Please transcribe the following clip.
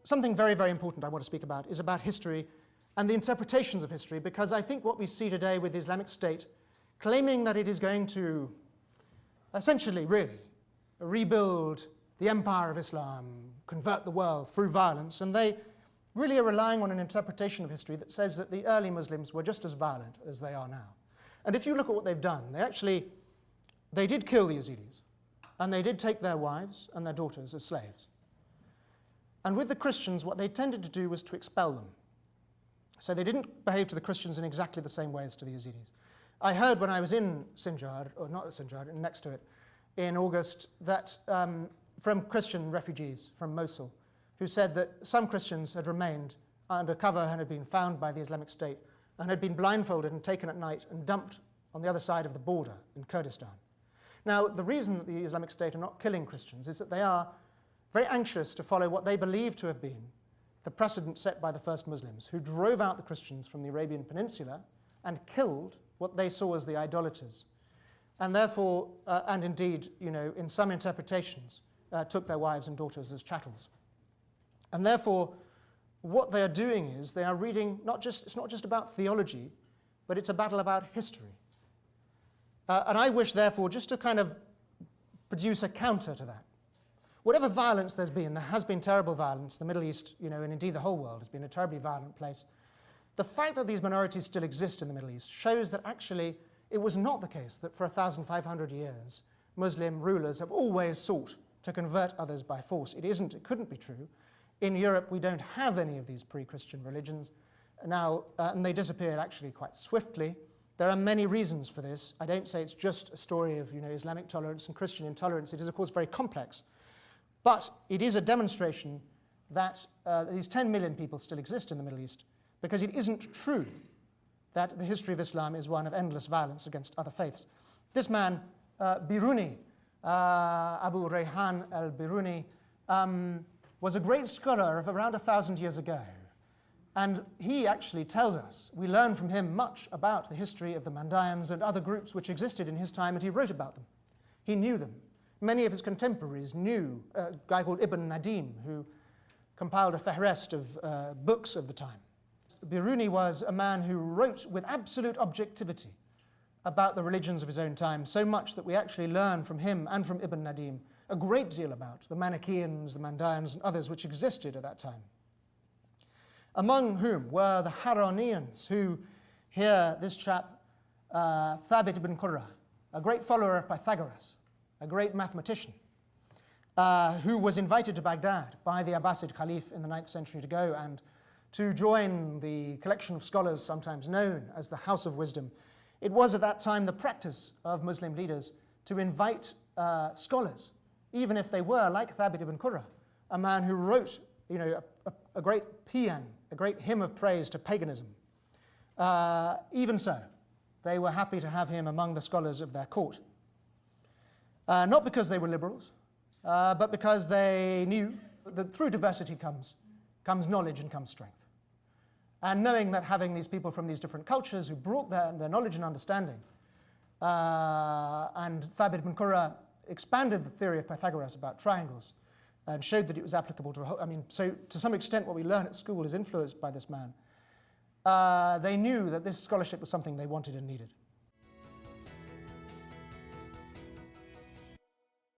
something very, very important I want to speak about is about history and the interpretations of history, because I think what we see today with the Islamic State claiming that it is going to essentially, really, rebuild the empire of Islam, convert the world through violence, and they really are relying on an interpretation of history that says that the early Muslims were just as violent as they are now. And if you look at what they've done, they did kill the Yazidis, and they did take their wives and their daughters as slaves. And with the Christians, what they tended to do was to expel them. So they didn't behave to the Christians in exactly the same way as to the Yazidis. I heard when I was in Sinjar, or not Sinjar, next to it, in August, that from Christian refugees from Mosul, who said that some Christians had remained undercover and had been found by the Islamic State and had been blindfolded and taken at night and dumped on the other side of the border in Kurdistan. Now, the reason that the Islamic State are not killing Christians is that they are very anxious to follow what they believe to have been the precedent set by the first Muslims, who drove out the Christians from the Arabian Peninsula and killed what they saw as the idolaters, and therefore, and indeed, in some interpretations, took their wives and daughters as chattels. And therefore, what they are doing is they are reading, it's not just about theology, but it's a battle about history. And I wish, therefore, just to kind of produce a counter to that. Whatever violence there's been, there has been terrible violence. The Middle East, and indeed the whole world has been a terribly violent place. The fact that these minorities still exist in the Middle East shows that actually it was not the case that for 1,500 years Muslim rulers have always sought to convert others by force. It isn't, it couldn't be true. In Europe, we don't have any of these pre-Christian religions now, and they disappeared actually quite swiftly. There are many reasons for this. I don't say it's just a story of Islamic tolerance and Christian intolerance. It is, of course, very complex. But it is a demonstration that these 10 million people still exist in the Middle East, because it isn't true that the history of Islam is one of endless violence against other faiths. This man, Biruni, Abu Rehan al-Biruni, was a great scholar of around 1,000 years ago. And he actually tells us, we learn from him much about the history of the Mandayans and other groups which existed in his time, and he wrote about them. He knew them. Many of his contemporaries knew a guy called Ibn Nadim, who compiled a fahrest of books of the time. Biruni was a man who wrote with absolute objectivity about the religions of his own time, so much that we actually learn from him and from Ibn Nadim a great deal about the Manichaeans, the Mandayans, and others which existed at that time. Among whom were the Haranians, who, here, this chap, Thabit ibn Cora, a great follower of Pythagoras, a great mathematician, who was invited to Baghdad by the Abbasid Caliph in the 9th century to go and to join the collection of scholars sometimes known as the House of Wisdom. It was at that time the practice of Muslim leaders to invite scholars, even if they were like Thabit ibn Qurra, a man who wrote a great paean, a great hymn of praise to paganism. Even so, they were happy to have him among the scholars of their court. Not because they were liberals, but because they knew that through diversity comes knowledge and comes strength. And knowing that having these people from these different cultures who brought their knowledge and understanding, and Thabit ibn Qurra expanded the theory of Pythagoras about triangles and showed that it was applicable to a whole, so to some extent what we learn at school is influenced by this man. They knew that this scholarship was something they wanted and needed.